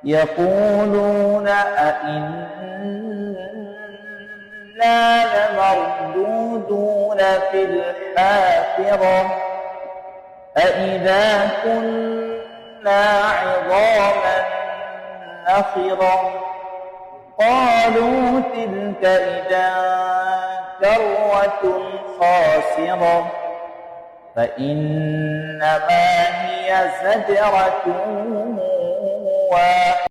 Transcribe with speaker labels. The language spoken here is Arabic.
Speaker 1: يقولون أئنا لمردودون في الحافرة أئذا كنا عظاما نخرة قالوا تلك إذا كرة خاسرة فإنما هي زجرة واحدة